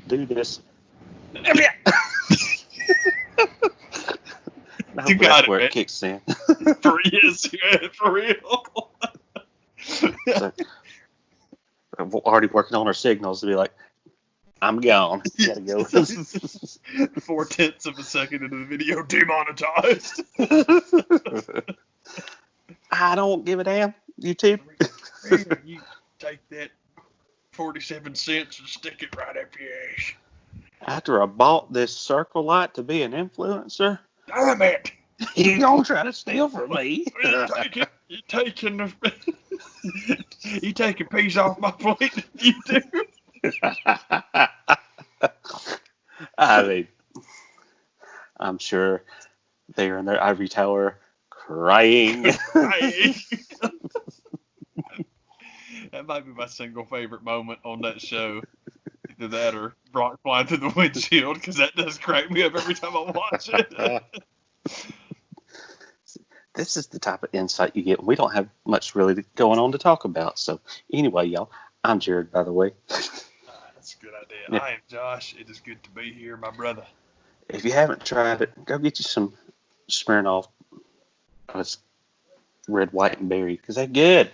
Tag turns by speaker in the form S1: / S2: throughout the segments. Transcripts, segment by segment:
S1: do this.
S2: You got it,
S1: where
S2: man.
S1: it kicks in.
S2: For real.
S1: So, I'm already working on our signals to be like, I'm gone. Gotta go.
S2: 0.4 of a second into the video, demonetized.
S1: I don't give a damn. YouTube.
S2: Man, you take that 47 cents and stick it right up your ass.
S1: After I bought this circle light to be an influencer,
S2: Damn it!
S1: you gonna try to steal from me?
S2: You taking peas off my plate? You do.
S1: I mean, I'm sure they're in their ivory tower crying.
S2: That might be my single favorite moment on that show. Either that or Brock flying through the windshield, because that does crack me up every time I watch it.
S1: This is the type of insight you get. We don't have much really going on to talk about. So anyway, y'all, I'm Jared, by the way.
S2: That's a good idea. Yeah. I am Josh. It is good to be here, my brother.
S1: If you haven't tried it, go get you some Smirnoff red, white, and berry, because they're good.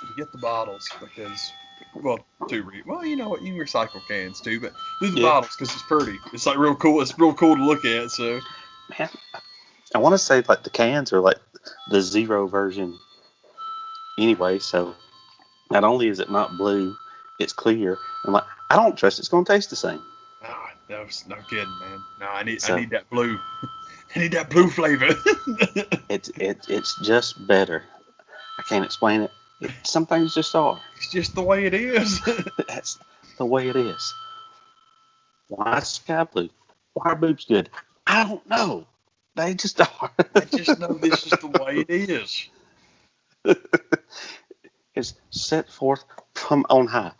S2: You get the bottles because, well, you know what, you can recycle cans too, but do the bottles because it's pretty. It's like real cool. It's real cool to look at. So,
S1: man, I want to say like the cans are like the zero version. Anyway, so not only is it not blue, it's clear. I'm like, I don't trust it's going to taste the same.
S2: No kidding, man. No, I need that blue. I need that blue flavor.
S1: It's just better. I can't explain it. Some things just are.
S2: It's just the way it is.
S1: That's the way it is. Why sky blue? Why are boobs good? I don't know. They just are.
S2: I just know this is the way it is.
S1: It's set forth from on high.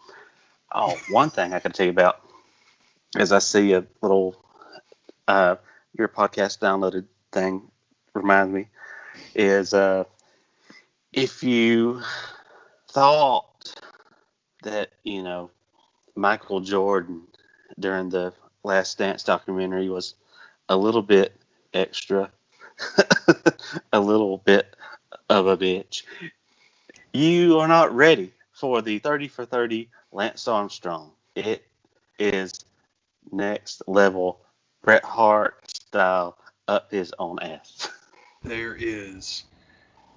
S1: Oh, one thing I can tell you about is I see a little your podcast downloaded thing reminds me is if you thought that, Michael Jordan during the Last Dance documentary was a little bit extra, a little bit of a bitch, you are not ready for the 30 for 30 Lance Armstrong. It is next level Bret Hart style up his own ass.
S2: This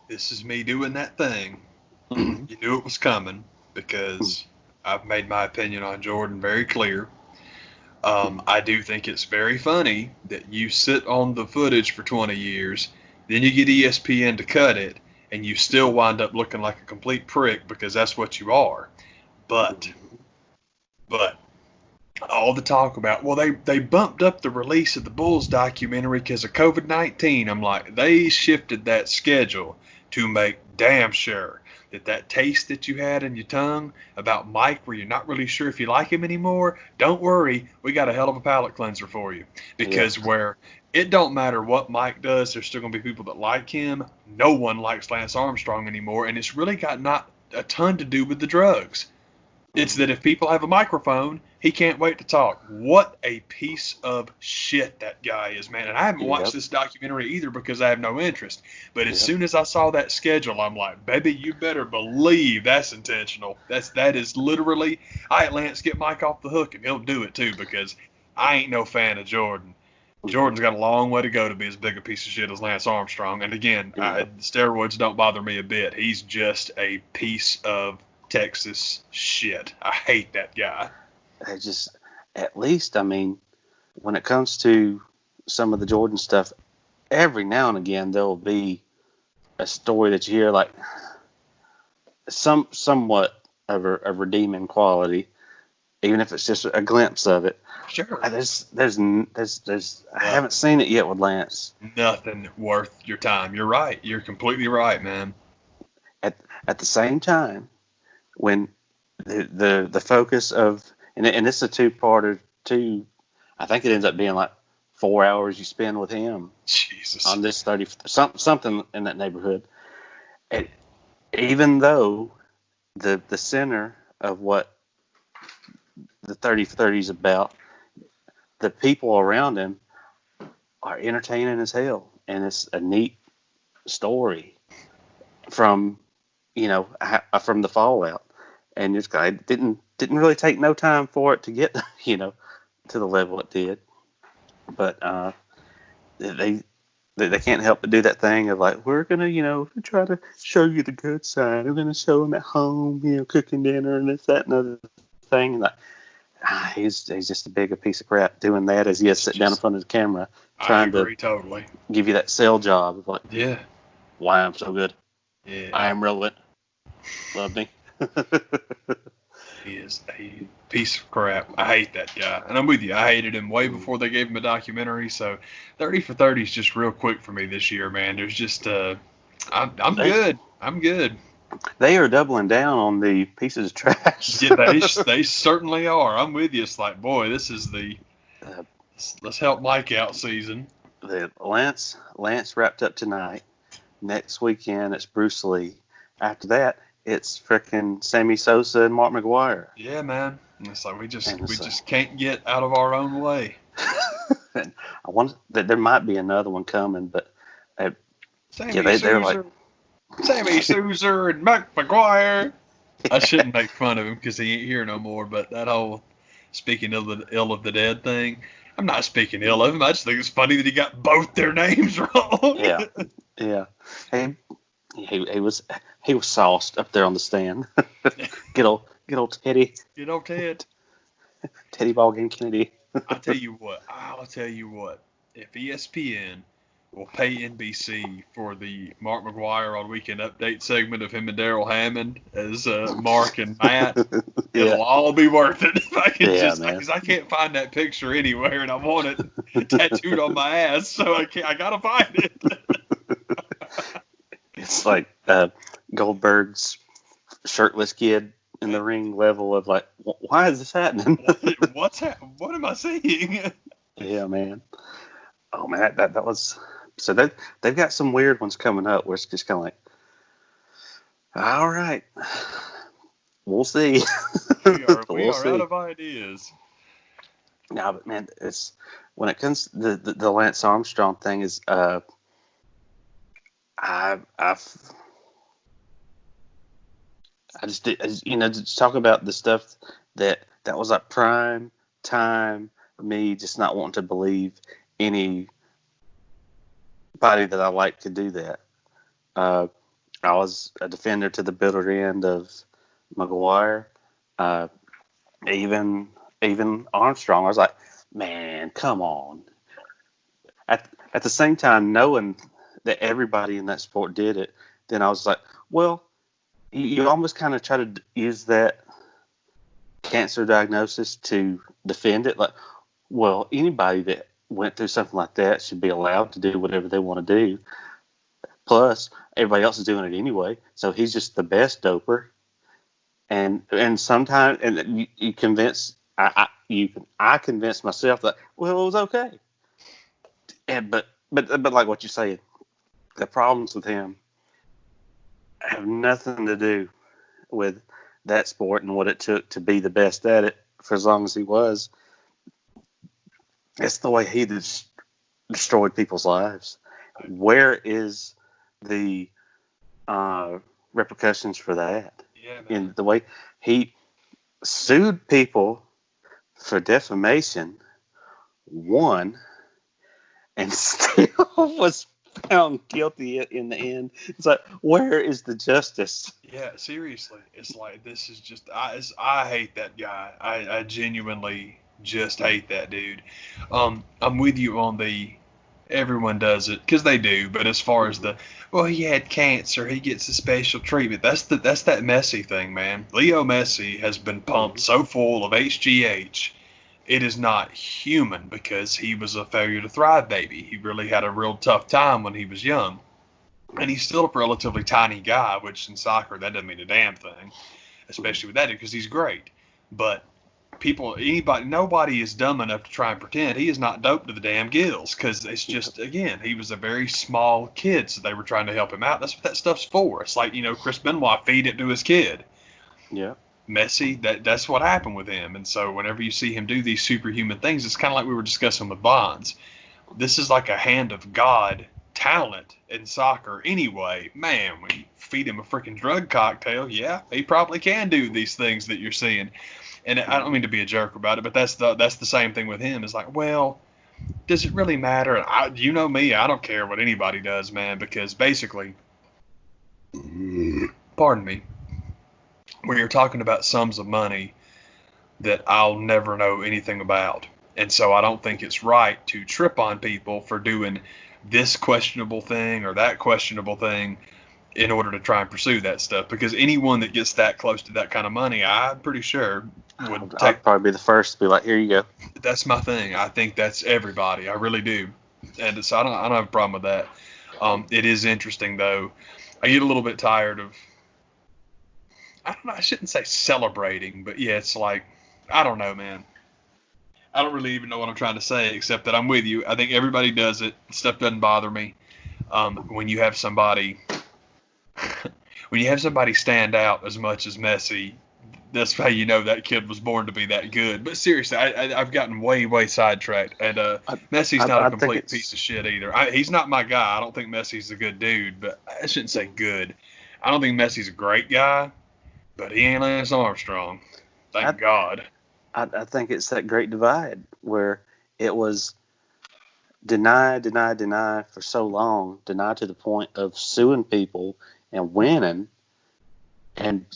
S2: is me doing that thing. You knew it was coming because I've made my opinion on Jordan very clear. I do think it's very funny that you sit on the footage for 20 years, then you get ESPN to cut it, and you still wind up looking like a complete prick because that's what you are. But all the talk about, well, they bumped up the release of the Bulls documentary because of COVID-19. I'm like, they shifted that schedule to make damn sure that taste that you had in your tongue about Mike, where you're not really sure if you like him anymore, don't worry, we got a hell of a palate cleanser for you. Because where it don't matter what Mike does, there's still going to be people that like him. No one likes Lance Armstrong anymore, and it's really got not a ton to do with the drugs. It's that if people have a microphone, he can't wait to talk. What a piece of shit that guy is, man. And I haven't watched this documentary either because I have no interest. But as soon as I saw that schedule, I'm like, baby, you better believe that's intentional. That is literally, all right, Lance, get Mike off the hook, and he'll do it too because I ain't no fan of Jordan. Jordan's got a long way to go to be as big a piece of shit as Lance Armstrong. And again, steroids don't bother me a bit. He's just a piece of Texas shit. I hate that guy.
S1: At least, when it comes to some of the Jordan stuff, every now and again there'll be a story that you hear like somewhat of a redeeming quality, even if it's just a glimpse of it.
S2: Sure.
S1: There's I haven't seen it yet with Lance.
S2: Nothing worth your time. You're right. You're completely right, man.
S1: At the same time, when the focus of and it's a two-parter too, I think it ends up being like 4 hours you spend with him.
S2: Jesus.
S1: On this 30 something in that neighborhood. And even though the center of what the 30 for 30 is about. The people around him are entertaining as hell, and it's a neat story from from the fallout, and this guy didn't really take no time for it to get to the level it did, but they can't help but do that thing of like, we're gonna try to show you the good side, we're gonna show him at home cooking dinner and this, that, and other thing, and like he's just a bigger piece of crap doing that as he has sit down in front of the camera trying to
S2: totally
S1: give you that sell job of like,
S2: yeah,
S1: why I'm so good.
S2: Yeah.
S1: I am relevant. Love me.
S2: He is a piece of crap. I hate that guy. And I'm with you. I hated him way before they gave him a documentary. So 30 for 30 is just real quick for me this year, man. There's just, I'm good. I'm good.
S1: They are doubling down on the pieces of trash.
S2: Yeah, they certainly are. I'm with you. It's like, boy, this is the let's help Mike out season.
S1: The Lance wrapped up tonight. Next weekend, it's Bruce Lee. After that, it's frickin' Sammy Sosa and Mark McGwire.
S2: Yeah, man. And it's like we just can't get out of our own way.
S1: And I wonder that there might be another one coming, but
S2: they're like Sammy Sosa and Mark McGwire. I shouldn't make fun of him because he ain't here no more. But that whole speaking ill of the dead thing, I'm not speaking ill of him. I just think it's funny that he got both their names wrong.
S1: Yeah. He was sauced up there on the stand. Good old Teddy.
S2: Good old Ted.
S1: Teddy Ballgame Kennedy.
S2: I'll tell you what. If ESPN will pay NBC for the Mark McGwire on Weekend Update segment of him and Darrell Hammond as Mark and Matt, it'll all be worth it. If I can because I can't find that picture anywhere, and I want it tattooed on my ass, so I gotta find it.
S1: It's like Goldberg's shirtless kid in the ring level of like, why is this happening?
S2: What am I seeing?
S1: Yeah, man. Oh man, that was so they've got some weird ones coming up where it's just kind of like, all right, we'll see.
S2: We are out of ideas.
S1: No, but man, it's when it comes to the Lance Armstrong thing is I just talk about the stuff that was like prime time for me, just not wanting to believe anybody that I like could do that. I was a defender to the bitter end of McGwire. Even Armstrong, I was like, man, come on. At the same time, knowing that everybody in that sport did it, then I was like, well, you almost kind of try to use that cancer diagnosis to defend it. Like, well, anybody that went through something like that should be allowed to do whatever they want to do. Plus, everybody else is doing it anyway, so he's just the best doper. And sometimes, and you convince I convinced myself that, well, it was okay. And but like what you say, the problems with him have nothing to do with that sport and what it took to be the best at it for as long as he was. It's the way he destroyed people's lives. Where is the repercussions for that?
S2: Yeah, man.
S1: In the way he sued people for defamation, won, and still was found guilty in the end. It's like, where is the justice?
S2: Yeah, seriously. It's like, this is just, I hate that guy. I genuinely just hate that dude. I'm with you on the everyone does it, because they do, but as far as he had cancer, he gets a special treatment, that's that Messi thing, man. Leo Messi has been pumped so full of HGH, it is not human, because he was a failure to thrive baby. He really had a real tough time when he was young, and he's still a relatively tiny guy, which in soccer, that doesn't mean a damn thing, especially with that, because he's great. But nobody is dumb enough to try and pretend he is not doped to the damn gills, because it's just, again, he was a very small kid, so they were trying to help him out. That's what that stuff's for. It's like, Chris Benoit feed it to his kid.
S1: Yeah.
S2: Messi, that's what happened with him. And so whenever you see him do these superhuman things, it's kind of like we were discussing with Bonds. This is like a hand of God talent in soccer anyway. Man, when you feed him a freaking drug cocktail, yeah, he probably can do these things that you're seeing. And I don't mean to be a jerk about it, but that's the same thing with him. It's like, well, does it really matter? You know me, I don't care what anybody does, man, because basically, pardon me, when you're talking about sums of money that I'll never know anything about. And so I don't think it's right to trip on people for doing this questionable thing or that questionable thing in order to try and pursue that stuff. Because anyone that gets that close to that kind of money, I'm pretty sure would
S1: I'd probably be the first to be like, here you go.
S2: That's my thing. I think that's everybody. I really do. And so I don't have a problem with that. It is interesting, though. I get a little bit tired of, I don't know, I shouldn't say celebrating, but yeah, it's like, I don't know, man. I don't really even know what I'm trying to say, except that I'm with you. I think everybody does it. Stuff doesn't bother me. When you have somebody stand out as much as Messi, that's how you know that kid was born to be that good. But seriously, I've gotten way sidetracked. And Messi's not a complete piece of shit either. He's not my guy. I don't think Messi's a good dude, but I shouldn't say good. I don't think Messi's a great guy, but he ain't Lance Armstrong. Thank God.
S1: I think it's that great divide where it was deny for so long, deny to the point of suing people and winning. And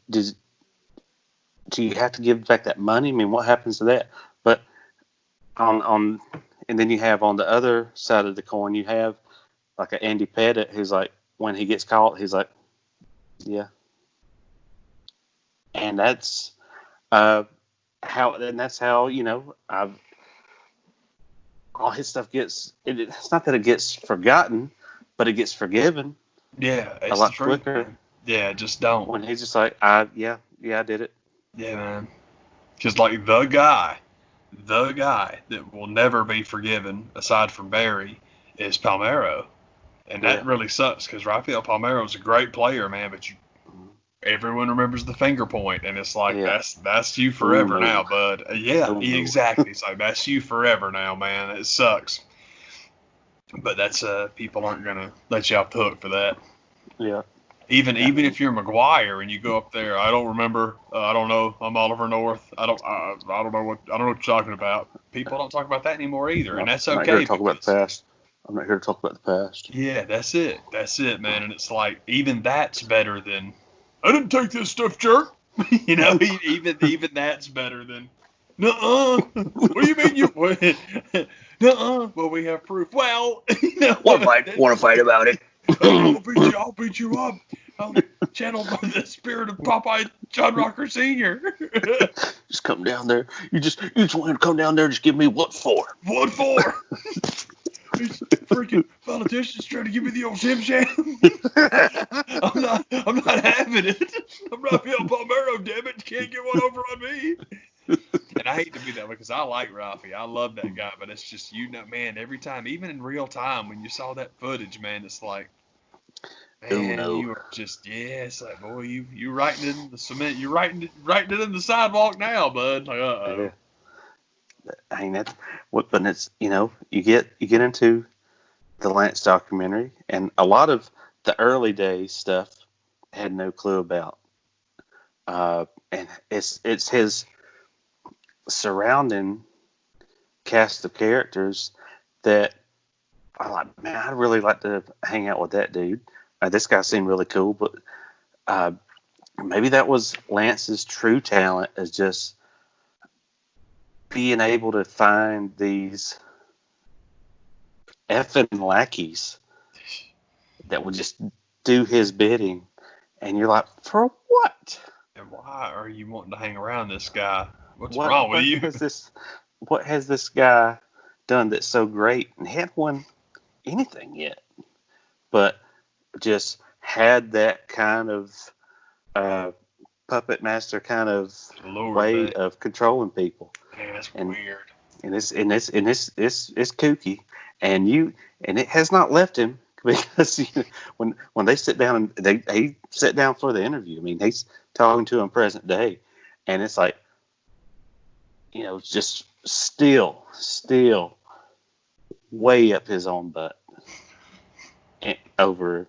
S1: do you have to give back that money? I mean, what happens to that? But and then you have on the other side of the coin, you have like an Andy Pettit who's like, when he gets caught, he's like, yeah. And that's how you know all his stuff gets. It's not that it gets forgotten, but it gets forgiven.
S2: Yeah,
S1: a lot quicker.
S2: Yeah, just don't.
S1: When he's just like, I did it.
S2: Yeah, man. Because like the guy that will never be forgiven, aside from Barry, is Palmeiro, and that really sucks because Rafael Palmeiro is a great player, man. But everyone remembers the finger point, and it's like that's you forever now, bud. Exactly. It's like that's you forever now, man. It sucks. But that's people aren't gonna let you off the hook for that.
S1: Yeah.
S2: Even if you're McGuire and you go up there, I don't remember. I don't know. I'm Oliver North. I don't know what you're talking about. People don't talk about that anymore either, and that's okay.
S1: I'm not here to talk about the past. I'm not here to talk about the past.
S2: Yeah, that's it. That's it, man. And it's like even that's better than I didn't take this stuff, jerk. You know, even that's better than nuh-uh. What do you mean you? Nuh-uh. Well, we have proof. Well, you know,
S1: want to fight about it?
S2: I'll beat you up. I'll channel by the spirit of Popeye John Rocker Sr.
S1: Just come down there. You just want to come down there. Just give me what for?
S2: What for? These freaking politicians trying to give me the old Shim Sham. I'm not having it. I'm Rafael Palmeiro, damn it. You can't get one over on me. And I hate to be that way because I like Rafi. I love that guy, but it's just, you know, man, every time, even in real time, when you saw that footage, man, it's like, man, you are just, it's like, boy, you writing it in the cement. You're writing it in the sidewalk now, bud. Like, uh-oh.
S1: Yeah. I mean, that's what, but it's, you know, you get into the Lance documentary, and a lot of the early days stuff I had no clue about. And it's his surrounding cast of characters that I like, man, I'd really like to hang out with that dude. This guy seemed really cool, but maybe that was Lance's true talent, is just being able to find these effing lackeys that would just do his bidding. And you're like, for what?
S2: And why are you wanting to hang around this guy? What's wrong with you?
S1: What has this guy done that's so great? And he hadn't won anything yet, but just had that kind of puppet master kind of way of controlling people.
S2: Man, that's weird.
S1: And it's kooky, and it has not left him, because when they sit down and he sat down for the interview. I mean, talking to him present day, and it's like, just still way up his own butt over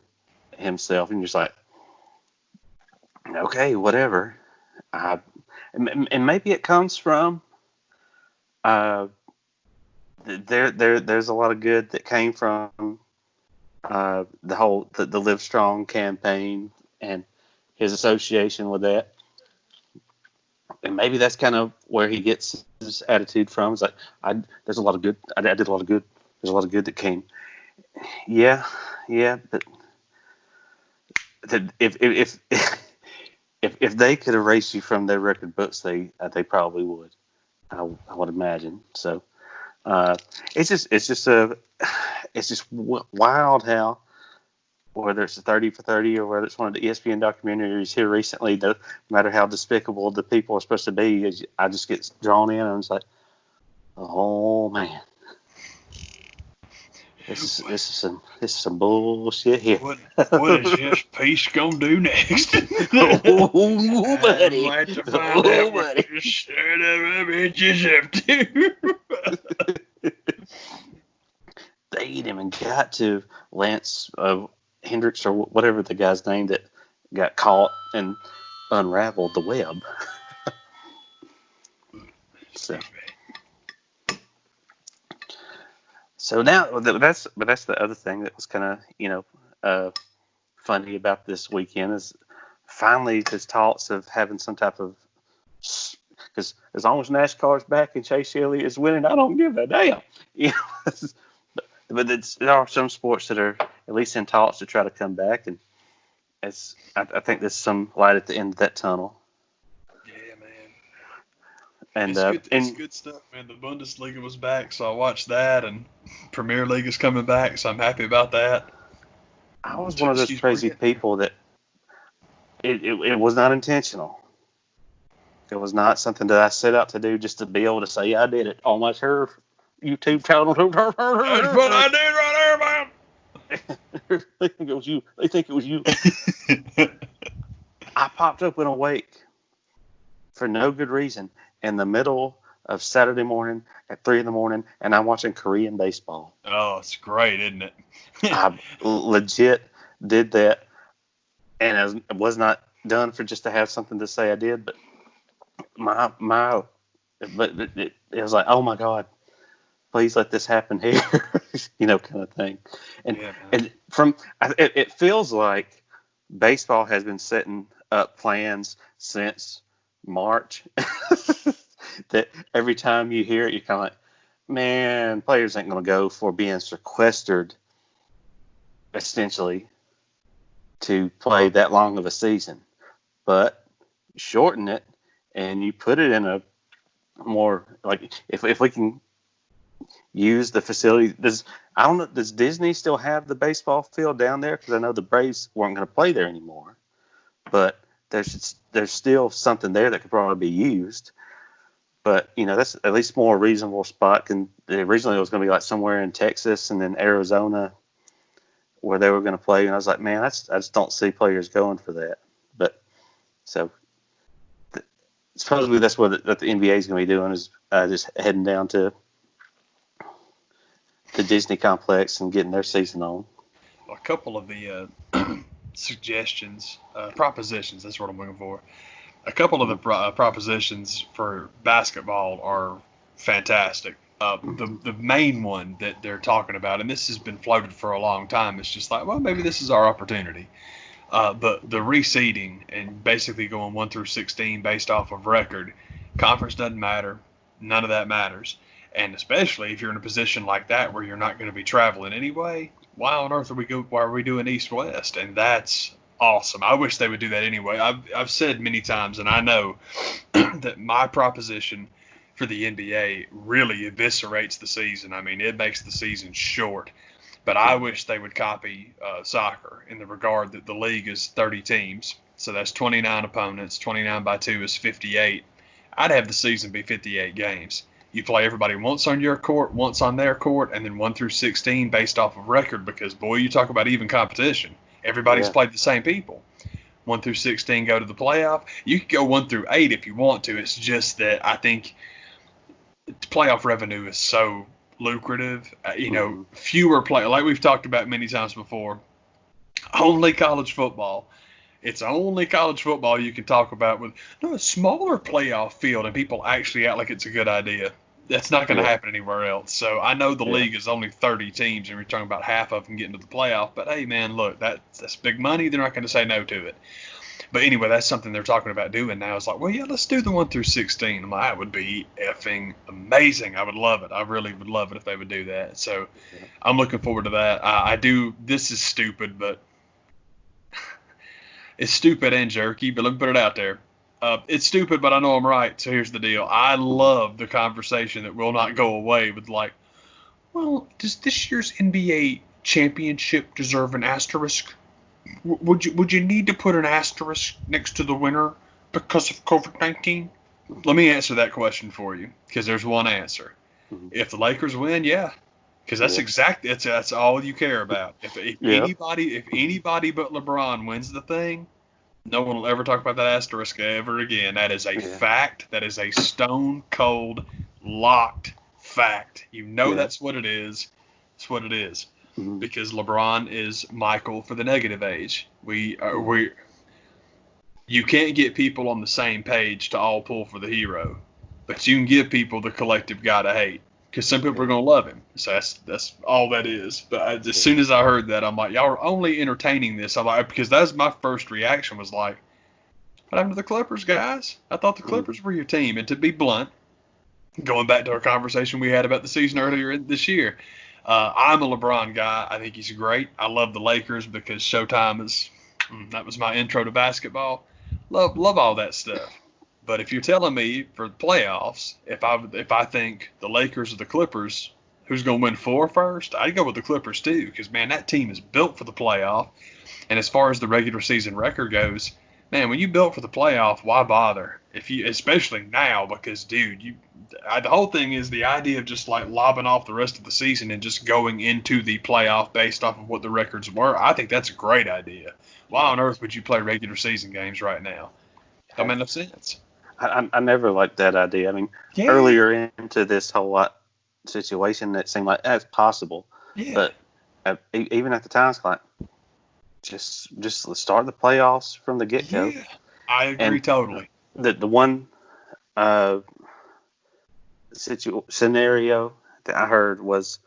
S1: himself, and you're just like, okay, whatever. And maybe it comes from there's a lot of good that came from the whole the Live Strong campaign and his association with that. And maybe that's kind of where he gets his attitude from. It's like, there's a lot of good. I did a lot of good. There's a lot of good that came. Yeah, but if they could erase you from their record books, they probably would. I would imagine. So it's just wild how, whether it's a 30 for 30 or whether it's one of the ESPN documentaries here recently, no matter how despicable the people are supposed to be, I just get drawn in and it's like, oh man, this is some bullshit here.
S2: What is this piece gonna do next?
S1: Oh, buddy.
S2: I'd like to find out what this son of a bitch is up to.
S1: They ain't even got to Lance Hendricks or whatever the guy's name that got caught and unraveled the web. So now that's the other thing that was kind of funny about this weekend is finally there's talks of having some type of, because as long as NASCAR's back and Chase Elliott is winning, I don't give a damn. But there are some sports that are at least in talks to try to come back, and I think there's some light at the end of that tunnel.
S2: Yeah, man.
S1: And
S2: it's good stuff, man. The Bundesliga was back, so I watched that, and Premier League is coming back, so I'm happy about that.
S1: I was one of those crazy people that it was not intentional. It was not something that I set out to do just to be able to say I did it on my YouTube channel. That's what
S2: I did right there, man.
S1: They think it was you. I popped up in a wake for no good reason in the middle of Saturday morning at 3 a.m, and I'm watching Korean baseball.
S2: Oh, it's great, isn't it?
S1: I legit did that, and it was not done for just to have something to say I did, but it was like, oh my God, please let this happen here, kind of thing. And it feels like baseball has been setting up plans since March that every time you hear it, you're kind of like, man, players ain't going to go for being sequestered essentially to play that long of a season. But shorten it and you put it in a more, like, if we can use the facility. I don't know, does Disney still have the baseball field down there? Because I know the Braves weren't going to play there anymore. But there's still something there that could probably be used. But, that's at least more reasonable spot. And originally it was going to be like somewhere in Texas and then Arizona where they were going to play. And I was like, man, I just don't see players going for that. But so supposedly that's what the NBA is going to be doing, is just heading down to the Disney complex and getting their season on.
S2: A couple of the propositions, that's what I'm looking for. A couple of the propositions for basketball are fantastic. The main one that they're talking about, and this has been floated for a long time, is just like, well, maybe this is our opportunity. The reseeding and basically going 1 through 16 based off of record. Conference doesn't matter. None of that matters. And especially if you're in a position like that where you're not going to be traveling anyway, why on earth why are we doing East-West? And that's awesome. I wish they would do that anyway. I've said many times, and I know that my proposition for the NBA really eviscerates the season. I mean, it makes the season short. But I wish they would copy soccer in the regard that the league is 30 teams. So that's 29 opponents. 29 by 2 is 58. I'd have the season be 58 games. You play everybody once on your court, once on their court, and then 1 through 16 based off of record, because, boy, you talk about even competition. Everybody's played the same people. 1 through 16 go to the playoff. You could go 1 through 8 if you want to. It's just that I think playoff revenue is so lucrative. Fewer play, like we've talked about many times before. Only college football. It's only college football you can talk about with a smaller playoff field, and people actually act like it's a good idea. That's not going to happen anywhere else. So I know the league is only 30 teams, and we're talking about half of them getting to the playoff. But hey, man, look, that's big money. They're not going to say no to it. But anyway, that's something they're talking about doing now. It's like, well, yeah, let's do the 1 through 16. I'm like, that would be effing amazing. I would love it. I really would love it if they would do that. So I'm looking forward to that. I do. This is stupid, but it's stupid and jerky. But let me put it out there. It's stupid, but I know I'm right. So here's the deal. I love the conversation that will not go away with like, well, does this year's NBA championship deserve an asterisk? Would you need to put an asterisk next to the winner because of COVID-19? Let me answer that question for you, because there's one answer. Mm-hmm. If the Lakers win, yeah, because that's all you care about. If anybody but LeBron wins the thing, no one will ever talk about that asterisk ever again. That is a fact. That is a stone cold locked fact. That's what it is. That's what it is. Mm-hmm. Because LeBron is Michael for the negative age. You can't get people on the same page to all pull for the hero, but you can give people the collective guy to hate, because some people are going to love him. So that's all that is. But as soon as I heard that, I'm like, y'all are only entertaining this. I'm like, because that's my first reaction was like, what happened to the Clippers, guys? I thought the Clippers were your team. And to be blunt, going back to our conversation we had about the season earlier this year, I'm a LeBron guy. I think he's great. I love the Lakers because Showtime that was my intro to basketball. Love all that stuff. But if you're telling me for the playoffs, if I think the Lakers or the Clippers, who's going to win 4 first, I'd go with the Clippers too, because man, that team is built for the playoff. And as far as the regular season record goes, man, when you built for the playoff, why bother? Especially now, because dude, the whole thing is the idea of just like lobbing off the rest of the season and just going into the playoff based off of what the records were. I think that's a great idea. Why on earth would you play regular season games right now? Don't make no sense.
S1: I never liked that idea. I mean, earlier into this whole situation, it seemed like that's possible. Yeah. But even at the time, it's like, just start the playoffs from the get-go.
S2: Yeah, I agree totally.
S1: The one scenario that I heard was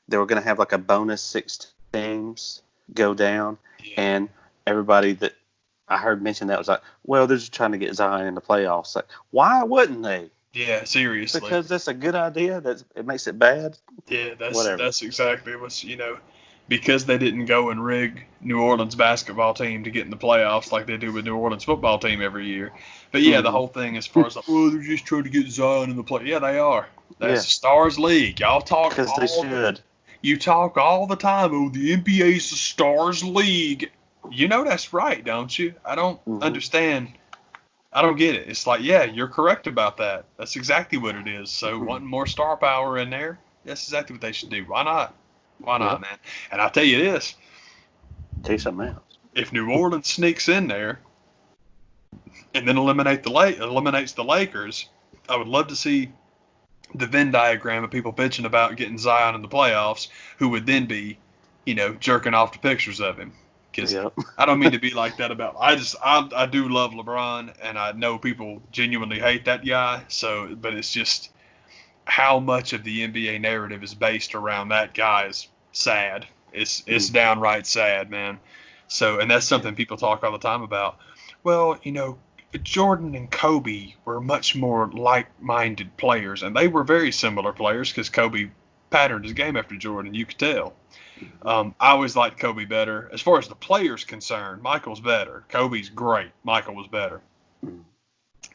S1: they were going to have like a bonus 6 teams go down, and everybody that I heard mention that was like, well, they're just trying to get Zion in the playoffs. Like, why wouldn't they?
S2: Yeah, seriously.
S1: Because that's a good idea. It makes it bad.
S2: Yeah, that's exactly what's, because they didn't go and rig New Orleans basketball team to get in the playoffs like they do with New Orleans football team every year. But yeah, the whole thing as far as like, they're just trying to get Zion in the play. Yeah, they are. That's the Stars League. Y'all talk
S1: because they should.
S2: You talk all the time. Oh, the NBA's the Stars League. That's right, don't you? I don't understand. I don't get it. It's like, yeah, you're correct about that. That's exactly what it is. So wanting more star power in there, that's exactly what they should do. Why not? Why not, man? And I'll tell you this.
S1: Tell you something else.
S2: If New Orleans sneaks in there and then eliminates the Lakers, I would love to see the Venn diagram of people bitching about getting Zion in the playoffs, who would then be, jerking off to pictures of him. Because I don't mean to be like that about. I do love LeBron, and I know people genuinely hate that guy. But it's just how much of the NBA narrative is based around that guy is sad. It's downright sad, man. So, and that's something people talk all the time about. Well, Jordan and Kobe were much more like-minded players, and they were very similar players because Kobe patterned his game after Jordan. You could tell. I always liked Kobe better. As far as the player's concerned, Michael's better. Kobe's great. Michael was better.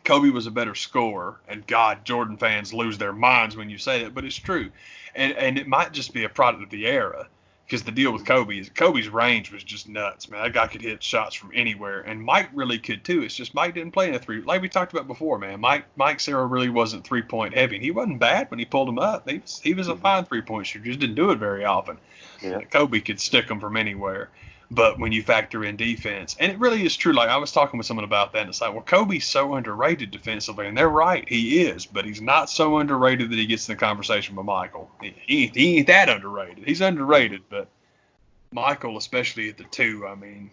S2: Kobe was a better scorer, and God, Jordan fans lose their minds when you say that, but it's true. And it might just be a product of the era, because the deal with Kobe is Kobe's range was just nuts, man. That guy could hit shots from anywhere, and Mike really could too. It's just Mike didn't play in a three, like we talked about before, man. Mike's era really wasn't 3-point heavy, and he wasn't bad when he pulled him up. He was a fine 3-point shooter, just didn't do it very often. Yeah. Kobe could stick them from anywhere. But when you factor in defense, and it really is true, like I was talking with someone about that, and it's like, well, Kobe's so underrated defensively, and they're right, he is, but he's not so underrated that he gets in the conversation with Michael. He ain't that underrated. He's underrated, but Michael, especially at the 2, I mean,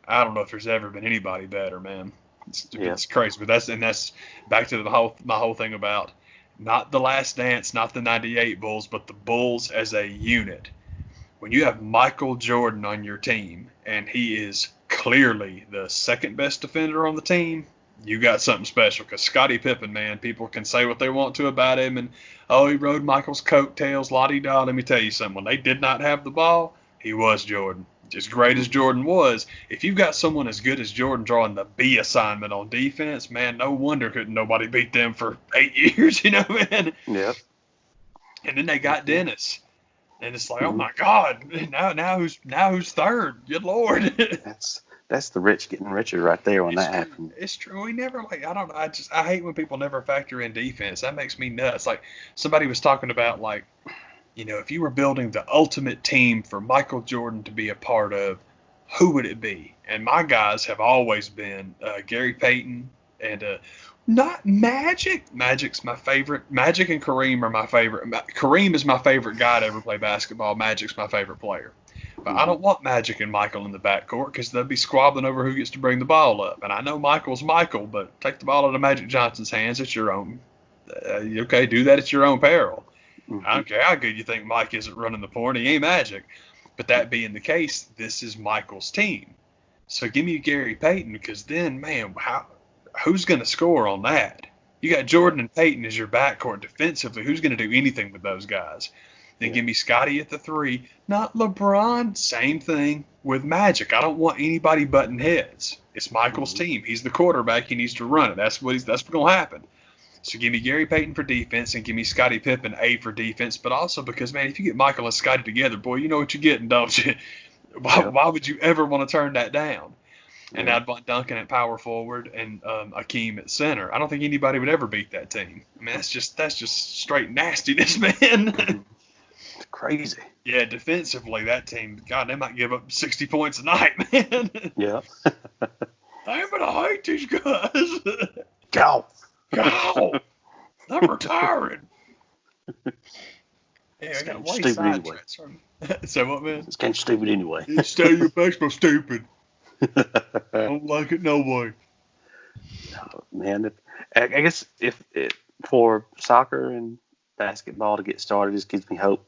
S2: I don't know if there's ever been anybody better, man. It's crazy, but that's back to my whole thing about not the Last Dance, not the '98 Bulls, but the Bulls as a unit. When you have Michael Jordan on your team, and he is clearly the second best defender on the team, you got something special. Because Scottie Pippen, man, people can say what they want to about him, and he rode Michael's coattails, la-di-da. Let me tell you something. When they did not have the ball, he was Jordan. As great as Jordan was, if you've got someone as good as Jordan drawing the B assignment on defense, man, no wonder couldn't nobody beat them for 8 years, man.
S1: Yep.
S2: And then they got Dennis. And it's like, oh my God! Now who's third? Good Lord!
S1: That's the rich getting richer right there when that happened.
S2: It's true. We never I hate when people never factor in defense. That makes me nuts. Like somebody was talking about, like, if you were building the ultimate team for Michael Jordan to be a part of, who would it be? And my guys have always been Gary Payton and not Magic. Magic's my favorite. Magic and Kareem are my favorite. Kareem is my favorite guy to ever play basketball. Magic's my favorite player. But I don't want Magic and Michael in the backcourt because they'll be squabbling over who gets to bring the ball up. And I know Michael's Michael, but take the ball out of Magic Johnson's hands. It's your own. Okay, do that at your own peril. Mm-hmm. I don't care how good you think Mike isn't running the point. He ain't Magic. But that being the case, this is Michael's team. So give me Gary Payton, because then, man, who's going to score on that? You got Jordan and Payton as your backcourt defensively. Who's going to do anything with those guys? Then give me Scottie at the 3. Not LeBron. Same thing with Magic. I don't want anybody butting heads. It's Michael's team. He's the quarterback. He needs to run it. That's what's going to happen. So give me Gary Payton for defense and give me Scottie Pippen A for defense. But also because, man, if you get Michael and Scottie together, boy, you know what you're getting, don't you? Why would you ever want to turn that down? And I'd want Duncan at power forward and Akeem at center. I don't think anybody would ever beat that team. I mean, that's just straight nastiness, man.
S1: It's crazy.
S2: Yeah, defensively, that team, God, they might give up 60 points a night, man.
S1: Yeah.
S2: Damn it, I hate these guys.
S1: Go.
S2: I'm retiring. Yeah, I got way sidetracked. So what, man?
S1: It's kind of stupid anyway.
S2: Stay your baseball stupid. I don't like it no way.
S1: No, man, I guess if for soccer and basketball to get started, just gives me hope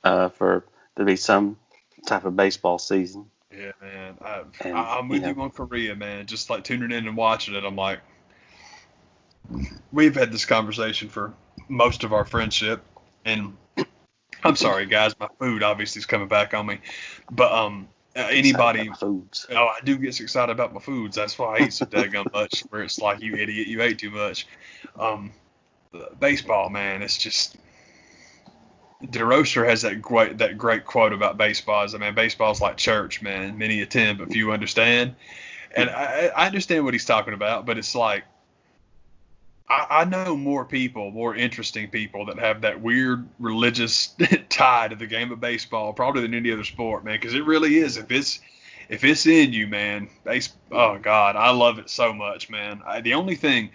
S1: for there to be some type of baseball season.
S2: Yeah, man. I'm with you on Korea, man. Just like tuning in and watching it, I'm like, we've had this conversation for most of our friendship, and I'm sorry, guys, my food obviously is coming back on me, but anybody, I do get excited about my foods. That's why I eat so daggone much. Where it's like, you idiot, you ate too much. Baseball, man, it's just. DeRocher has that great quote about baseball. I mean, baseball's like church, man. Many attend, but few understand. And I understand what he's talking about, but it's like, I know more interesting people that have that weird religious tie to the game of baseball, probably than any other sport, man. Because it really is. If it's in you, man. Oh God, I love it so much, man. The only thing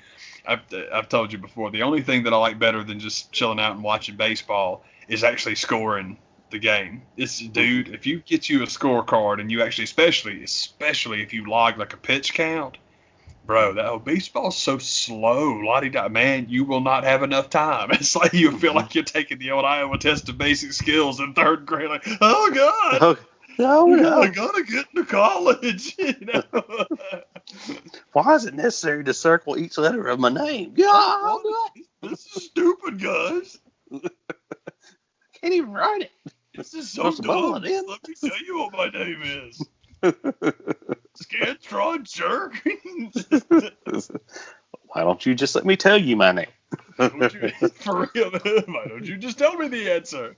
S2: I've told you before, the only thing that I like better than just chilling out and watching baseball is actually scoring the game. Dude, if you get you a scorecard and you actually, especially if you log like a pitch count, bro, baseball's so slow, la-di-da, man, you will not have enough time. It's like you feel like you're taking the old Iowa test of basic skills in third grade, like, oh God, no. I gotta get into college.
S1: Why is it necessary to circle each letter of my name? God,
S2: this is stupid, guys.
S1: Can't even write it.
S2: This is so dumb. Let me tell you what my name is. Scantron jerk.
S1: Why don't you just let me tell you my name?
S2: For real, why don't you just tell me the answer?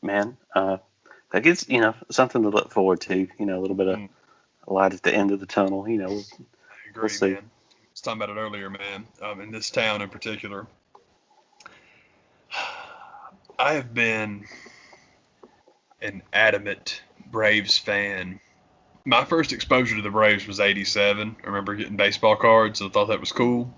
S1: Man, that gets, something to look forward to, a little bit of light at the end of the tunnel,
S2: I agree, we'll see. Man. I was talking about it earlier, man, in this town in particular. I have been an adamant Braves fan. My first exposure to the Braves was '87. I remember getting baseball cards and I thought that was cool.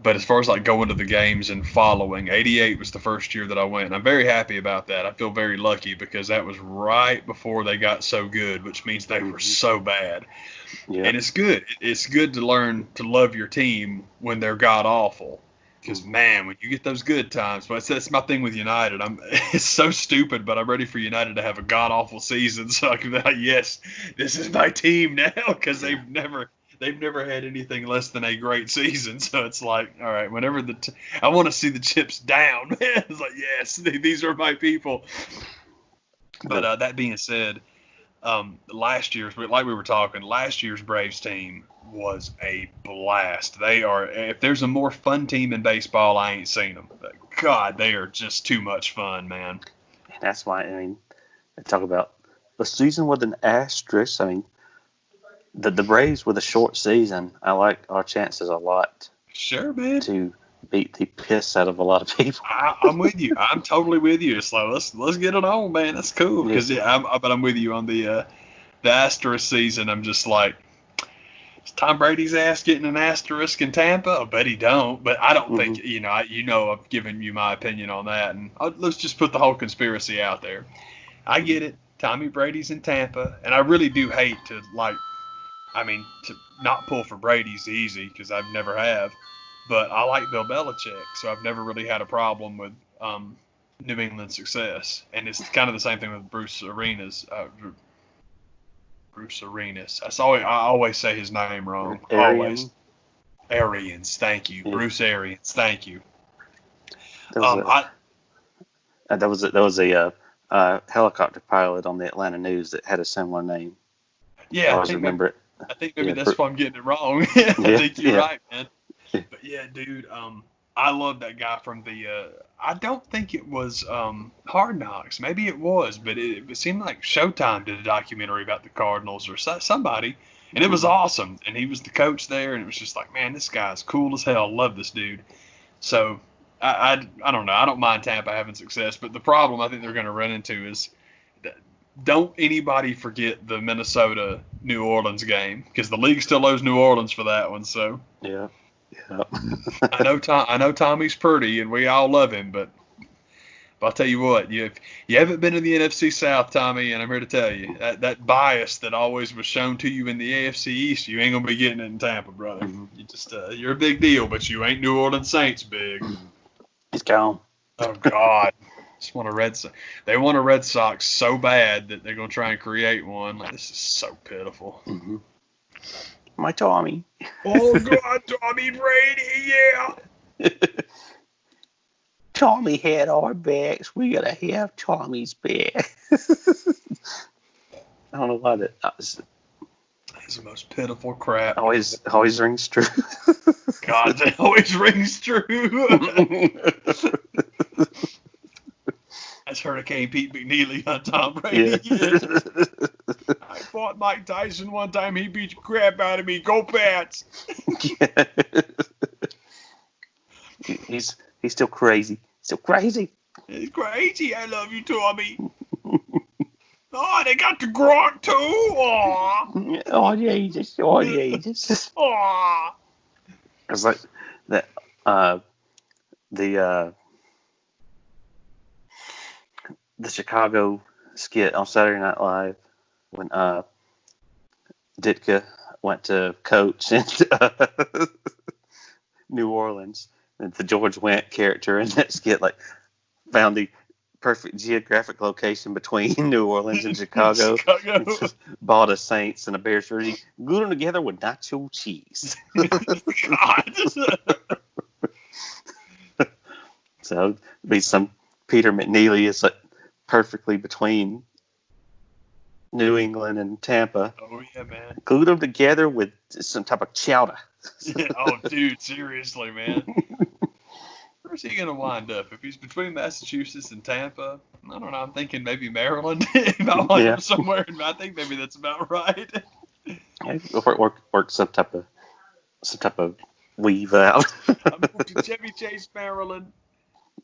S2: But as far as like going to the games and following, '88 was the first year that I went. And I'm very happy about that. I feel very lucky because that was right before they got so good, which means they were so bad.
S1: Yeah.
S2: And it's good. It's good to learn to love your team when they're god awful. Because man, when you get those good times, but that's my thing with United. It's so stupid, but I'm ready for United to have a god awful season so I can be like, yes, this is my team now. Because they've never had anything less than a great season. So it's like, all right, whenever I want to see the chips down, man. It's like, yes, these are my people. But that being said, last year's Braves team was a blast. If there's a more fun team in baseball, I ain't seen them. But God, they are just too much fun, man.
S1: And that's why, I mean, they talk about the season with an asterisk. I mean, the Braves with a short season, I like our chances a lot.
S2: Sure, man.
S1: To beat the piss out of a lot of people.
S2: I'm with you. I'm totally with you. So let's get it on, man. That's cool. Because but I'm with you on the asterisk season. I'm just like, is Tom Brady's ass getting an asterisk in Tampa? I bet he don't. But I don't think I've given you my opinion on that, and let's just put the whole conspiracy out there. I get it. Tommy Brady's in Tampa, and I really do hate to to not pull for Brady's easy because I've never have. But I like Bill Belichick, so I've never really had a problem with New England's success. And it's kind of the same thing with Bruce Arenas. Bruce Arenas. I always say his name wrong. Always. Arians. Thank you. Yeah. Bruce Arians. Thank you.
S1: That was a helicopter pilot on the Atlanta News that had a similar name.
S2: Yeah,
S1: I remember it.
S2: I think maybe that's why I'm getting it wrong. I think you're right, man. But yeah, dude, I love that guy from the. I don't think it was Hard Knocks. Maybe it was, but it seemed like Showtime did a documentary about the Cardinals or somebody, and it was awesome. And he was the coach there, and it was just like, man, this guy's cool as hell. Love this dude. So I don't know. I don't mind Tampa having success, but the problem I think they're going to run into is don't anybody forget the Minnesota New Orleans game because the league still owes New Orleans for that one. So
S1: yeah.
S2: I know Tommy's pretty and we all love him, but I'll tell you what, you haven't been to the NFC South, Tommy, and I'm here to tell you that bias that always was shown to you in the AFC East, you ain't gonna be getting it in Tampa, brother. Mm-hmm. You just you're a big deal, but you ain't New Orleans Saints big.
S1: He's gone.
S2: Oh God. They want a Red Sox so bad that they're gonna try and create one. Like, this is so pitiful.
S1: Mm-hmm. My Tommy.
S2: Oh God, Tommy Brady, yeah.
S1: Tommy had our backs. We gotta have Tommy's back. I don't know why
S2: that's the most pitiful crap.
S1: Always rings true.
S2: God, that always rings true. That's Hurricane Pete McNeely on Tom Brady. Yeah. I fought Mike Tyson one time. He beat the crap out of me. Go Pats.
S1: He's still crazy. Still crazy.
S2: He's crazy. I love you, Tommy. Oh, they got the Gronk too. Aw.
S1: Oh, Jesus. Oh, Jesus.
S2: Aw.
S1: It's like that. The Chicago skit on Saturday Night Live when Ditka went to coach in New Orleans, and the George Wendt character in that skit found the perfect geographic location between New Orleans and Chicago. And bought a Saints and a Bears jersey, glued them together with nacho cheese. So it'd be some Peter McNeely is perfectly between New England and Tampa.
S2: Oh yeah, man.
S1: Glued them together with some type of chowder.
S2: Oh, dude, seriously, man. Where's he gonna wind up? If he's between Massachusetts and Tampa, I don't know. I'm thinking maybe Maryland. If I wind up somewhere, I think maybe that's about right.
S1: Work some type of weave out.
S2: I'm going to Chevy Chase, Maryland.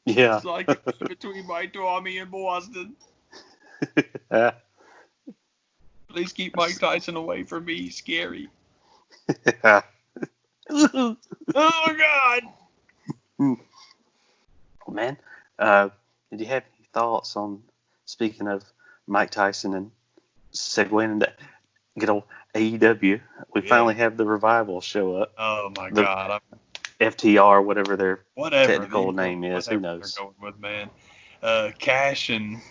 S1: Yeah.
S2: It's like between my Tommy and Boston. Please keep Mike Tyson away from me. He's scary. Oh, God.
S1: Man, did you have any thoughts on, speaking of Mike Tyson and segueing into good old AEW, we finally have the Revival show up.
S2: Oh, my
S1: the
S2: God.
S1: FTR, whatever their
S2: Whatever
S1: technical name is, who knows?
S2: They're going with, man. Cash and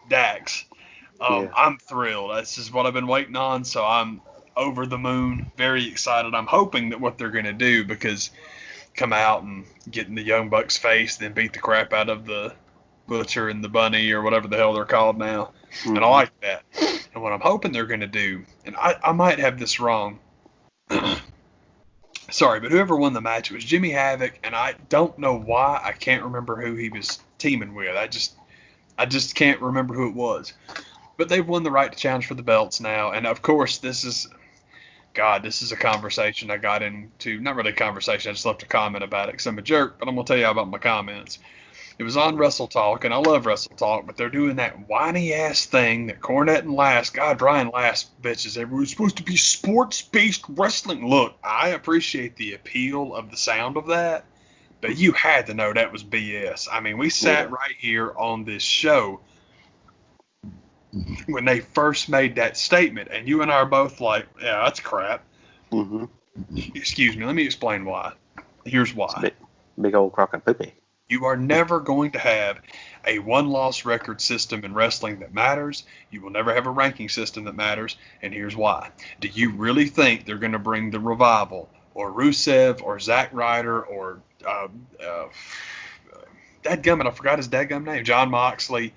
S2: Dax.
S1: Yeah.
S2: I'm thrilled. This is what I've been waiting on, so I'm over the moon, very excited. I'm hoping that what they're going to do, because come out and get in the Young Bucks' face, then beat the crap out of the Butcher and the Bunny or whatever the hell they're called now.
S1: Mm-hmm.
S2: And I like that. And what I'm hoping they're going to do, and I might have this wrong. Sorry, but whoever won the match, it was Jimmy Havoc, and I don't know why. I can't remember who he was teaming with. I just can't remember who it was. But they've won the right to challenge for the belts now. And, of course, this is a conversation I got into. Not really a conversation. I just left a comment about it because I'm a jerk. But I'm going to tell you about my comments. It was on Wrestle Talk, and I love Wrestle Talk, but they're doing that whiny-ass thing that Cornette and Ryan Last bitches. It was supposed to be sports-based wrestling. Look, I appreciate the appeal of the sound of that, but you had to know that was BS. I mean, we sat right here on this show when they first made that statement, and you and I are both like, yeah, that's crap.
S1: Mm-hmm.
S2: Excuse me, let me explain why. Here's why.
S1: Big old crock of poopy.
S2: You are never going to have a one-loss record system in wrestling that matters. You will never have a ranking system that matters, and here's why. Do you really think they're going to bring the Revival or Rusev or Zack Ryder or dadgummit, I forgot his dadgum name, John Moxley,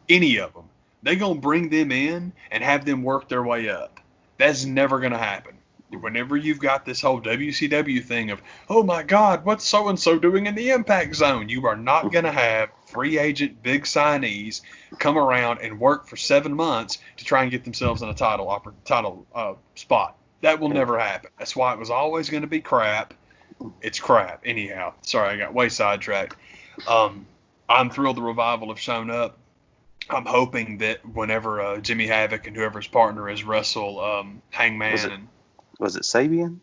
S2: any of them? They're going to bring them in and have them work their way up. That's never going to happen. Whenever you've got this whole WCW thing of, oh my God, what's so-and-so doing in the Impact Zone? You are not going to have free agent big signees come around and work for 7 months to try and get themselves in a title spot. That will never happen. That's why it was always going to be crap. It's crap. Anyhow, sorry, I got way sidetracked. I'm thrilled the Revival have shown up. I'm hoping that whenever Jimmy Havoc and whoever's partner is wrestle Hangman
S1: Was it Sabian?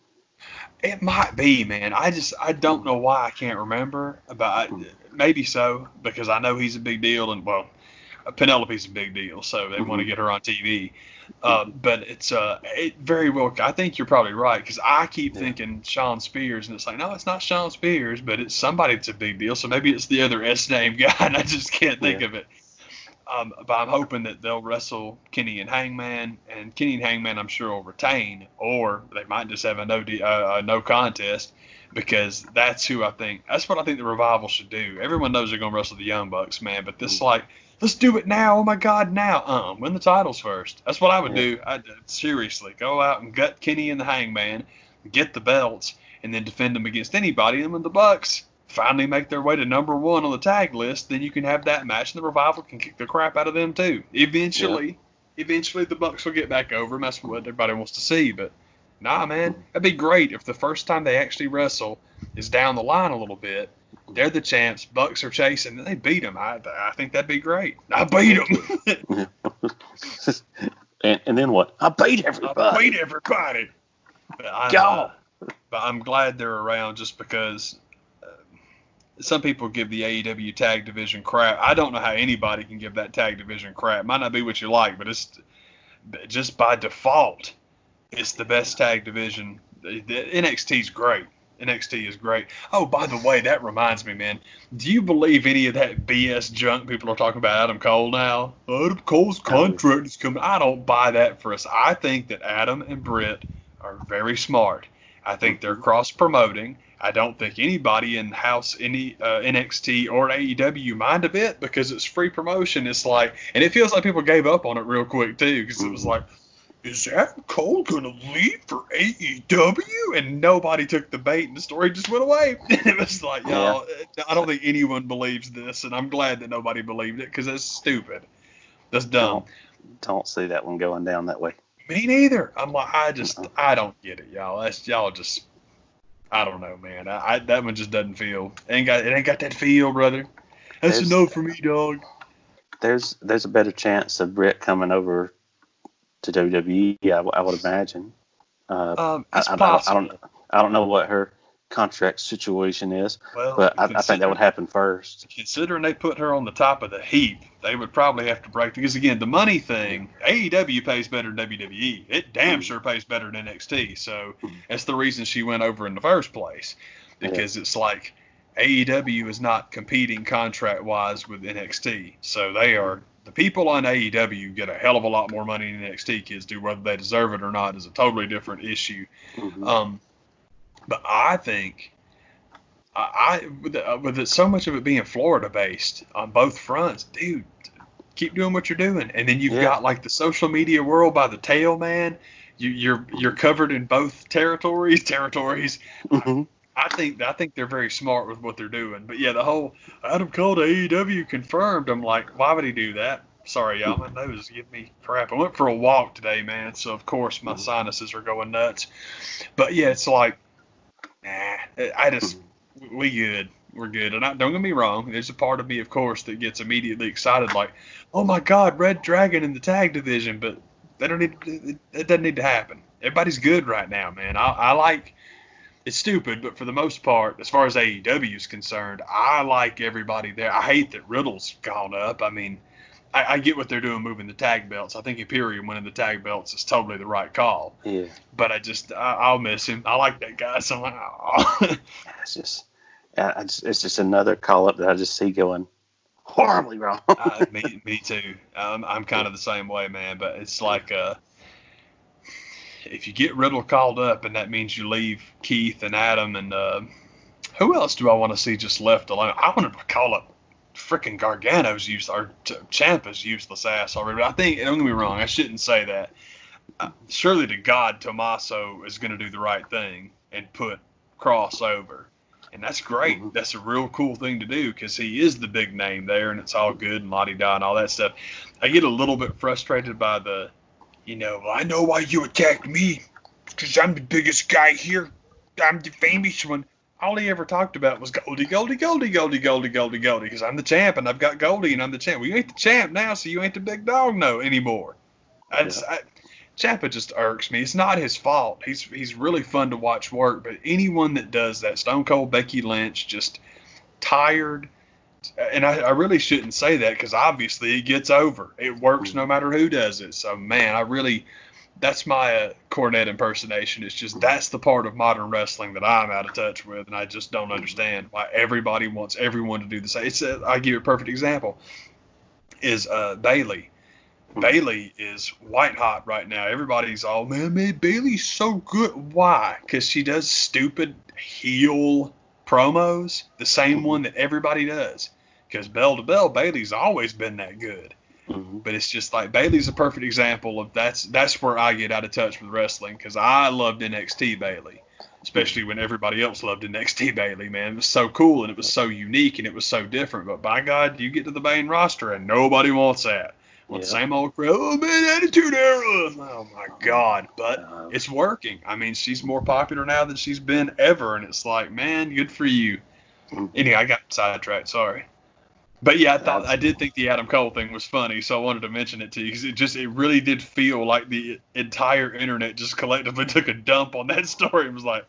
S2: It might be, man. I don't know why I can't remember. But maybe so, because I know he's a big deal, and well, Penelope's a big deal, so they want to get her on TV. But it very well. I think you're probably right, because I keep thinking Sean Spears, and it's like, no, it's not Sean Spears, but it's somebody that's a big deal. So maybe it's the other S name guy, and I just can't think of it. But I'm hoping that they'll wrestle Kenny and Hangman, and Kenny and Hangman I'm sure will retain, or they might just have a no contest, because that's what I think the Revival should do. Everyone knows they're going to wrestle the Young Bucks, man, but this let's do it now. Oh my God, now. Win the titles first. That's what I would do. Seriously, go out and gut Kenny and the Hangman, get the belts, and then defend them against anybody. And when the Bucks finally make their way to number 1 on the tag list, then you can have that match, and the Revival can kick the crap out of them too. Eventually the Bucks will get back over, and that's what everybody wants to see. But nah, man, that'd be great if the first time they actually wrestle is down the line a little bit. They're the champs, Bucks are chasing, and they beat them. I think that'd be great. I beat them.
S1: and then what? I beat everybody.
S2: But I'm glad they're around, just because some people give the AEW tag division crap. I don't know how anybody can give that tag division crap. Might not be what you like, but it's just by default, it's the best tag division. The NXT's great. NXT is great. Oh, by the way, that reminds me, man. Do you believe any of that BS junk people are talking about Adam Cole now? Adam Cole's contract is coming. I don't buy that for us. I think that Adam and Britt are very smart. I think they're cross-promoting. I don't think anybody in house, any NXT or AEW mind a bit, because it's free promotion. It's like, and it feels like people gave up on it real quick too, because it was like, is Adam Cole gonna leave for AEW? And nobody took the bait, and the story just went away. It was like, y'all, I don't think anyone believes this, and I'm glad that nobody believed it, because that's stupid. That's dumb.
S1: Don't see that one going down that way.
S2: Me neither. I'm like, I don't get it, y'all. Y'all just. I don't know, man. That one just doesn't feel. It ain't got that feel, brother. That's a no for me, dog.
S1: there's a better chance of Britt coming over to WWE. I would imagine.
S2: It's possible.
S1: I don't know what her contract situation is,
S2: Well,
S1: but I think that would happen first.
S2: Considering they put her on the top of the heap, they would probably have to break, because again, the money thing, AEW pays better than WWE. It damn sure pays better than NXT. So that's the reason she went over in the first place, because it's like AEW is not competing contract wise with NXT. So the people on AEW get a hell of a lot more money than NXT kids do. Whether they deserve it or not is a totally different issue. But I think with so much of it being Florida based on both fronts, dude, keep doing what you're doing. And then you've got like the social media world by the tail, man. You're covered in both territories. I think they're very smart with what they're doing. But yeah, the whole Adam Cole to AEW confirmed. I'm like, why would he do that? Sorry, y'all, my nose is giving me crap. I went for a walk today, man, so of course my sinuses are going nuts. But yeah, it's like, we good. We're good. And don't get me wrong, there's a part of me, of course, that gets immediately excited, like, oh my God, Red Dragon in the tag division. But it doesn't need to happen. Everybody's good right now, man. I like. It's stupid, but for the most part, as far as AEW is concerned, I like everybody there. I hate that Riddle's gone up. I mean, I get what they're doing moving the tag belts. I think Imperium winning the tag belts is totally the right call.
S1: Yeah.
S2: But I'll miss him. I like that guy somehow.
S1: It's just another call up that I just see going horribly wrong.
S2: Me too. I'm kind of the same way, man. But it's like if you get Riddle called up, and that means you leave Keith and Adam and who else do I want to see just left alone? I want to call up freaking Gargano's Ciampa's useless ass already. But I think, don't get me wrong, I shouldn't say that. Surely to God, Tommaso is going to do the right thing and put Cross over. And that's great. That's a real cool thing to do, because he is the big name there, and it's all good and la-di-da and all that stuff. I get a little bit frustrated by the, I know why you attacked me, because I'm the biggest guy here. I'm the famous one. All he ever talked about was Goldie, because I'm the champ, and I've got Goldie, and I'm the champ. Well, you ain't the champ now, so you ain't the big dog anymore. Ciampa just irks me. It's not his fault. He's really fun to watch work, but anyone that does that, Stone Cold, Becky Lynch, just tired. And I really shouldn't say that, because obviously it gets over. It works no matter who does it. So, man, that's my Cornette impersonation. It's just that's the part of modern wrestling that I'm out of touch with, and I just don't understand why everybody wants everyone to do the same. I give you a perfect example, is Bayley. Bayley is white hot right now. Everybody's all, man, Bayley's so good. Why? Because she does stupid heel promos, the same one that everybody does. Because bell to bell, Bayley's always been that good. But it's just like, Bayley's a perfect example of that's where I get out of touch with wrestling, because I loved NXT Bayley, especially when everybody else loved NXT Bayley, man. It was so cool, and it was so unique, and it was so different. But by God, you get to the main roster, and nobody wants that. The same old crowd, oh man, Attitude Era. Oh my God. But it's working. I mean, she's more popular now than she's been ever, and it's like, man, good for you. Anyway, I got sidetracked, sorry. But yeah, I did think the Adam Cole thing was funny, so I wanted to mention it to you, because it really did feel like the entire internet just collectively took a dump on that story. It was like,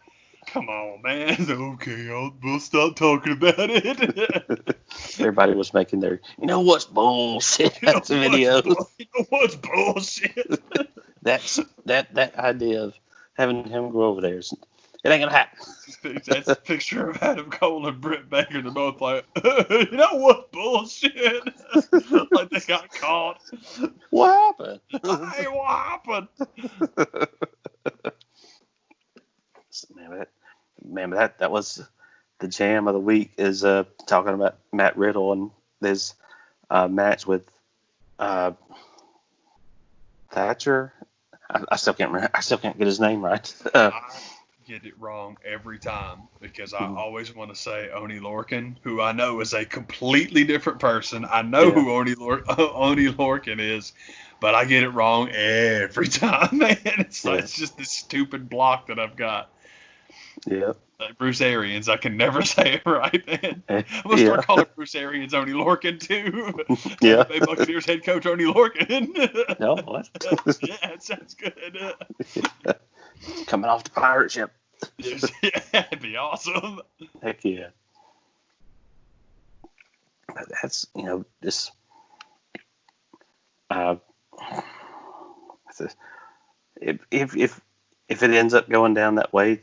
S2: come on, man. Okay, we'll stop talking about it.
S1: Everybody was making their, what's bullshit videos.
S2: What's bullshit?
S1: that idea of having him go over there, it ain't gonna happen.
S2: That's a picture of Adam Cole and Britt Baker. They're both like, what's bullshit? Like they got caught.
S1: What happened?
S2: Hey, what happened?
S1: Man, that was the jam of the week, is talking about Matt Riddle and his match with Thatcher. I still can't remember. I still can't get his name right.
S2: I get it wrong every time, because I always want to say Oni Lorcan, who I know is a completely different person. I know who Oni Lorcan is, but I get it wrong every time, man. It's just this stupid block that I've got.
S1: Yeah.
S2: Bruce Arians. I can never say it right, man. I'm going to
S1: Yeah.
S2: start calling Bruce Arians Oni Lorcan, too.
S1: Yeah.
S2: Tampa Bay Buccaneers head coach Oni Lorcan.
S1: No, what?
S2: Yeah, it sounds good.
S1: Coming off the pirate ship.
S2: Yes, yeah, that'd be awesome.
S1: Heck yeah. But that's, just if it ends up going down that way,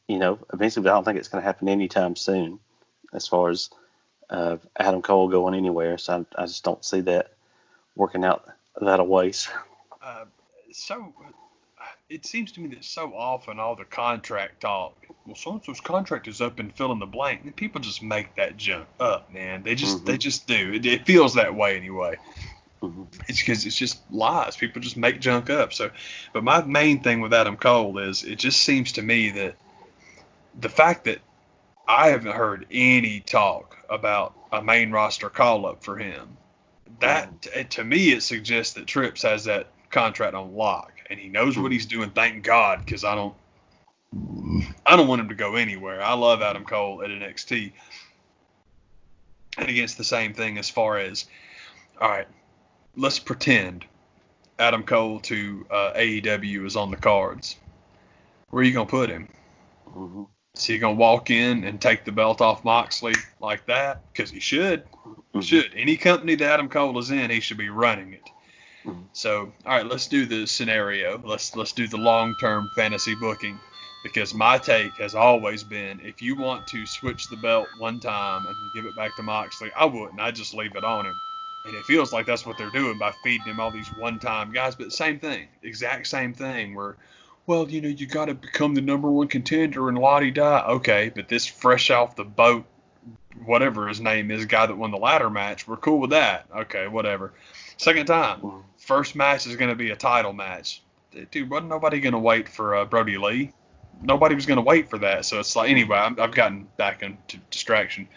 S1: eventually, I don't think it's going to happen anytime soon, as far as Adam Cole going anywhere. So I just don't see that working out that a ways.
S2: So it seems to me that so often all the contract talk, well, so-and-so's contract is up and fill in the blank, and people just make that junk up, man. They just do. It feels that way anyway. Mm-hmm. It's because it's just lies. People just make junk up. So, but my main thing with Adam Cole is it just seems to me that the fact that I haven't heard any talk about a main roster call up for him, that to me it suggests that Trips has that contract on lock and he knows what he's doing. Thank God, because I don't want him to go anywhere. I love Adam Cole at NXT. And against the same thing as far as, all right, let's pretend Adam Cole to AEW is on the cards. Where are you going to put him?
S1: Mm-hmm.
S2: Is he going to walk in and take the belt off Moxley like that? Because he should.
S1: Mm-hmm.
S2: Should. Any company that Adam Cole is in, he should be running it.
S1: Mm-hmm.
S2: So, all right, let's do the scenario. Let's do the long-term fantasy booking. Because my take has always been, if you want to switch the belt one time and give it back to Moxley, I wouldn't. I'd just leave it on him. And it feels like that's what they're doing by feeding him all these one-time guys. But same thing, exact same thing where, well, you got to become the number one contender and la-di-da. Okay, but this fresh off the boat, whatever his name is, guy that won the ladder match, we're cool with that. Okay, whatever. Second time, first match is going to be a title match. Dude, wasn't nobody going to wait for Brody Lee? Nobody was going to wait for that. So it's like, anyway, I've gotten back into distraction.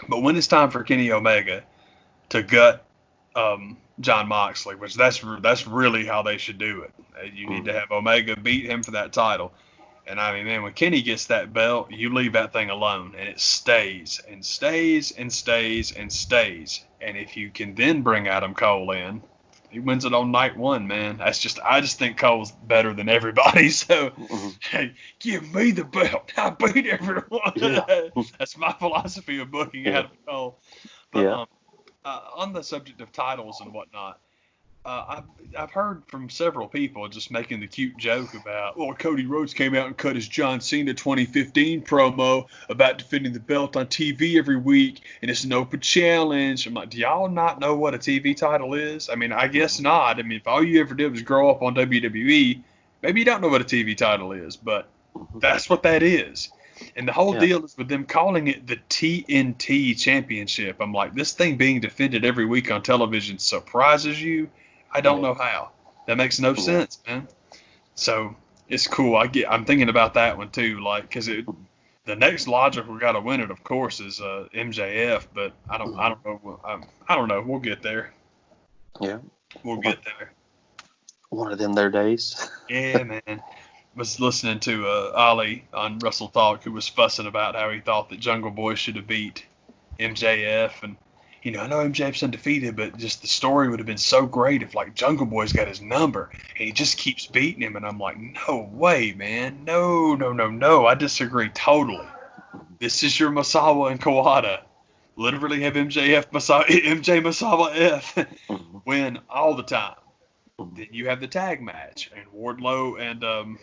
S2: But when it's time for Kenny Omega to gut John Moxley, which that's really how they should do it. You need to have Omega beat him for that title. And I mean, man, when Kenny gets that belt, you leave that thing alone, and it stays and stays and stays and stays. And if you can then bring Adam Cole in, he wins it on night one, man. I just think Cole's better than everybody. So, hey, give me the belt. I beat everyone. Yeah. That's my philosophy of booking Adam Cole. But on the subject of titles and whatnot, I've heard from several people just making the cute joke about, well, Cody Rhodes came out and cut his John Cena 2015 promo about defending the belt on TV every week, and it's an open challenge. I'm like, do y'all not know what a TV title is? I mean, I guess not. I mean, if all you ever did was grow up on WWE, maybe you don't know what a TV title is, but that's what that is. And the whole deal is with them calling it the TNT Championship. I'm like, this thing being defended every week on television surprises you? I don't know how. That makes no sense, man. So it's cool. I'm thinking about that one too, like, because the next logical guy to win it, of course, is MJF. But I don't know. I don't know. We'll get there.
S1: Yeah,
S2: we'll get there.
S1: One of them their days.
S2: Yeah, man. Was listening to Ali on Wrestle Talk, who was fussing about how he thought that Jungle Boy should have beat MJF, and I know MJF's undefeated, but just the story would have been so great if, like, Jungle Boy's got his number, and he just keeps beating him. And I'm like, no way, man. No. I disagree totally. This is your Masawa and Kawada. Literally have MJ Masawa F win all the time. Then you have the tag match, and Wardlow and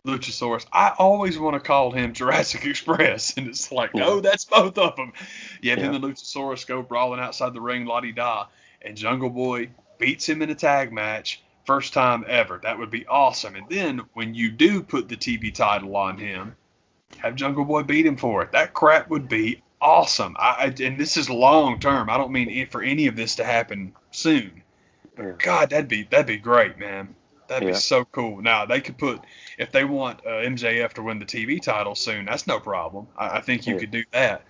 S2: Luchasaurus. I always want to call him Jurassic Express, and it's like, no, that's both of them. Yeah, then the Luchasaurus go brawling outside the ring, la-di-da, and Jungle Boy beats him in a tag match, first time ever. That would be awesome. And then when you do put the TV title on him, have Jungle Boy beat him for it. That crap would be awesome. And this is long term. I don't mean for any of this to happen soon. God, that'd be great, man. That'd be so cool. Now, they could put, if they want MJF to win the TV title soon, that's no problem. I think you could do that.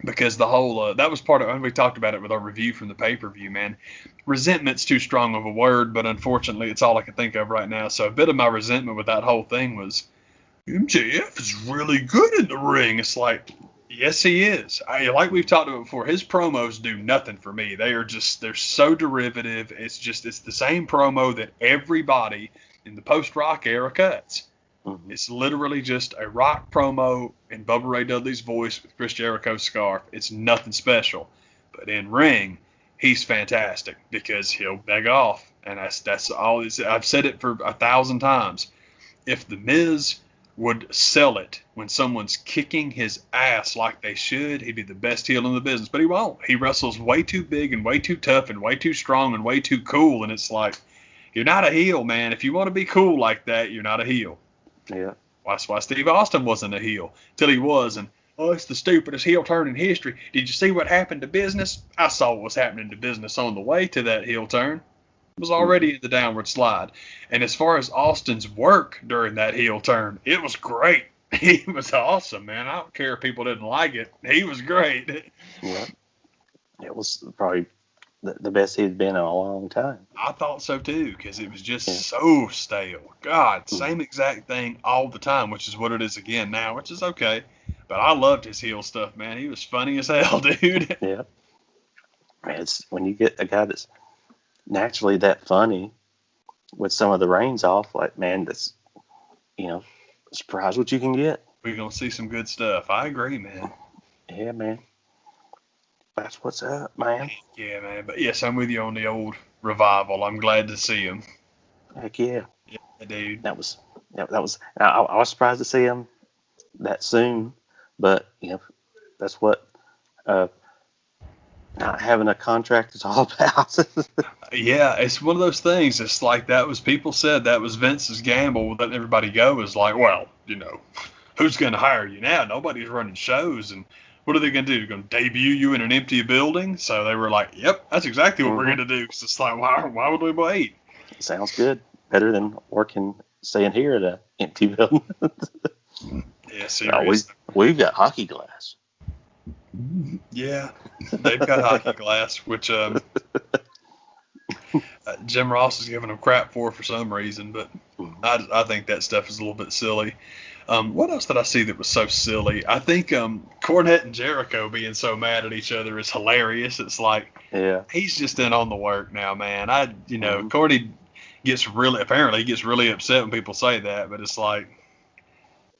S2: Because the whole, that was part of, and we talked about it with our review from the pay-per-view, man. Resentment's too strong of a word, but unfortunately it's all I can think of right now. So a bit of my resentment with that whole thing was MJF is really good in the ring. It's like, yes, he is. Like we've talked about before, his promos do nothing for me. They're so derivative. It's the same promo that everybody in the post-Rock era cuts. Mm-hmm. It's literally just a Rock promo in Bubba Ray Dudley's voice with Chris Jericho's scarf. It's nothing special. But in ring, he's fantastic because he'll beg off. And that's all. I've said it for 1,000 times. If The Miz would sell it when someone's kicking his ass like they should, he'd be the best heel in the business. But he won't. He wrestles way too big and way too tough and way too strong and way too cool. And it's like, you're not a heel, man. If you want to be cool like that, you're not a heel.
S1: Yeah.
S2: That's why Steve Austin wasn't a heel till he was. And, it's the stupidest heel turn in history. Did you see what happened to business? I saw what was happening to business on the way to that heel turn. It was already in the downward slide. And as far as Austin's work during that heel turn, it was great. He was awesome, man. I don't care if people didn't like it. He was great.
S1: Yeah. It was probably the best he's been in a long time.
S2: I thought so, too, because it was just so stale. God, same exact thing all the time, which is what it is again now, which is okay. But I loved his heel stuff, man. He was funny as hell, dude.
S1: Yeah. It's when you get a guy that's naturally that funny with some of the reins off, like, man, that's, surprise what you can get.
S2: We're going to see some good stuff. I agree, man.
S1: Yeah, man. That's what's up, man.
S2: Yeah, man. But yes, I'm with you on the old revival. I'm glad to see him.
S1: Heck yeah.
S2: Yeah, dude.
S1: That was. I was surprised to see him that soon, but that's what not having a contract is all about.
S2: Yeah, it's one of those things. It's like people said that was Vince's gamble with letting everybody go. Is like, well, who's going to hire you now? Nobody's running shows, and what are they going to do? They're going to debut you in an empty building? So they were like, yep, that's exactly what we're going to do. Because it's like, why would we wait?
S1: Sounds good. Better than staying here at an empty building.
S2: Yeah, seriously.
S1: We've got hockey glass.
S2: Yeah, they've got hockey glass, which Jim Ross is giving them crap for some reason, but I think that stuff is a little bit silly. What else did I see that was so silly? I think Cornette and Jericho being so mad at each other is hilarious. It's like, he's just in on the work now, man. Corny gets really upset when people say that, but it's like,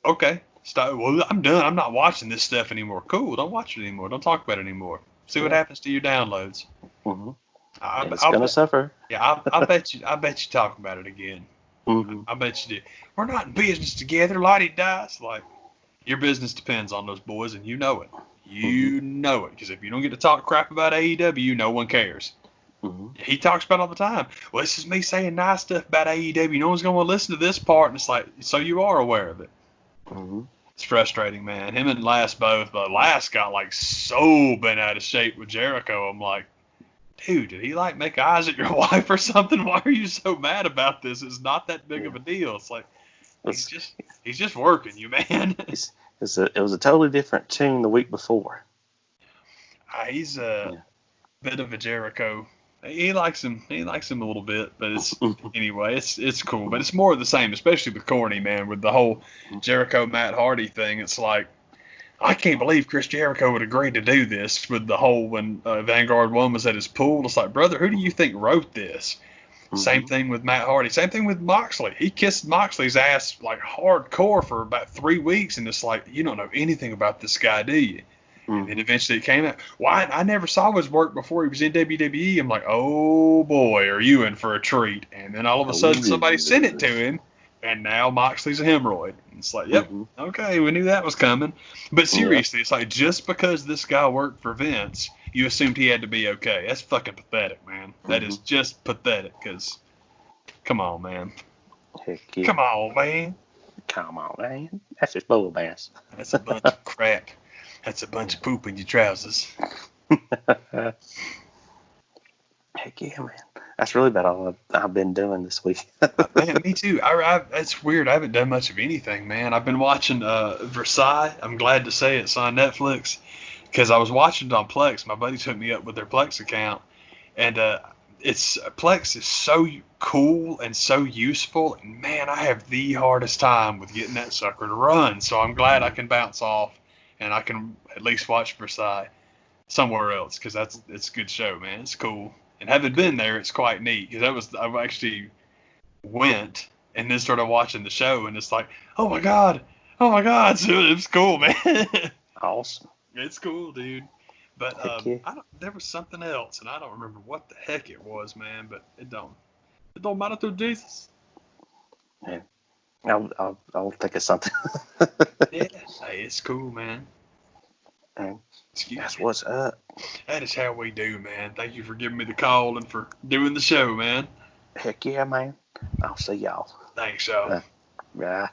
S2: okay, stop. Well, I'm done. I'm not watching this stuff anymore. Cool, don't watch it anymore. Don't talk about it anymore. See what happens to your downloads.
S1: Mm-hmm. It's gonna suffer.
S2: Yeah, I bet you talk about it again.
S1: Mm-hmm.
S2: I bet you do. We're not in business together, Lottie-dice. Like, your business depends on those boys, and you know it. You know it, because if you don't get to talk crap about AEW, no one cares.
S1: Mm-hmm.
S2: He talks about it all the time. Well, this is me saying nice stuff about AEW. No one's going to listen to this part, and it's like, so you are aware of it.
S1: Mm-hmm.
S2: It's frustrating, man. Him and Lass both, but Lass got so bent out of shape with Jericho. I'm like, dude, did he make eyes at your wife or something? Why are you so mad about this? It's not that big of a deal. It's like, he's just working you, man.
S1: It was a totally different tune the week before.
S2: He's a bit of a Jericho. He likes him a little bit, but it's cool. But it's more of the same, especially with Corny, man, with the whole Jericho Matt Hardy thing. It's like, I can't believe Chris Jericho would agree to do this with the whole when Vanguard 1 was at his pool. It's like, brother, who do you think wrote this? Mm-hmm. Same thing with Matt Hardy. Same thing with Moxley. He kissed Moxley's ass hardcore for about 3 weeks, and it's like, you don't know anything about this guy, do you? Mm-hmm. And eventually it came out. Why? I never saw his work before he was in WWE. I'm like, oh boy, are you in for a treat? And then all of a sudden somebody sent it to him. And now Moxley's a hemorrhoid. It's like, yep, okay, we knew that was coming. But seriously, it's like, just because this guy worked for Vince, you assumed he had to be okay. That's fucking pathetic, man. That is just pathetic, because, come on, man.
S1: Heck yeah.
S2: Come on, man.
S1: Come on, man. That's just bull bass.
S2: That's a bunch of crap. That's a bunch of poop in your trousers.
S1: Heck yeah, man. That's really about all I've been doing this week.
S2: Man, me too. It's weird. I haven't done much of anything, man. I've been watching Versailles. I'm glad to say it's on Netflix because I was watching it on Plex. My buddies hooked me up with their Plex account, and Plex is so cool and so useful, and man, I have the hardest time with getting that sucker to run. So I'm glad I can bounce off, and I can at least watch Versailles somewhere else, because it's a good show, man. It's cool, and having been there, it's quite neat, because I've actually went and then started watching the show, and it's like, oh my god, so it's cool, man.
S1: Awesome.
S2: It's cool, dude. But
S1: Yeah.
S2: there was something else, and I don't remember what the heck it was, man. But it don't matter to Jesus.
S1: Yeah. I'll think of something.
S2: Yeah, hey, it's cool, man.
S1: And
S2: Excuse
S1: that's
S2: me.
S1: what's up.
S2: That is how we do, man. Thank you for giving me the call and for doing the show, man.
S1: Heck yeah, man. I'll see y'all.
S2: Thanks, y'all.
S1: Yeah.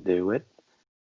S1: Do it.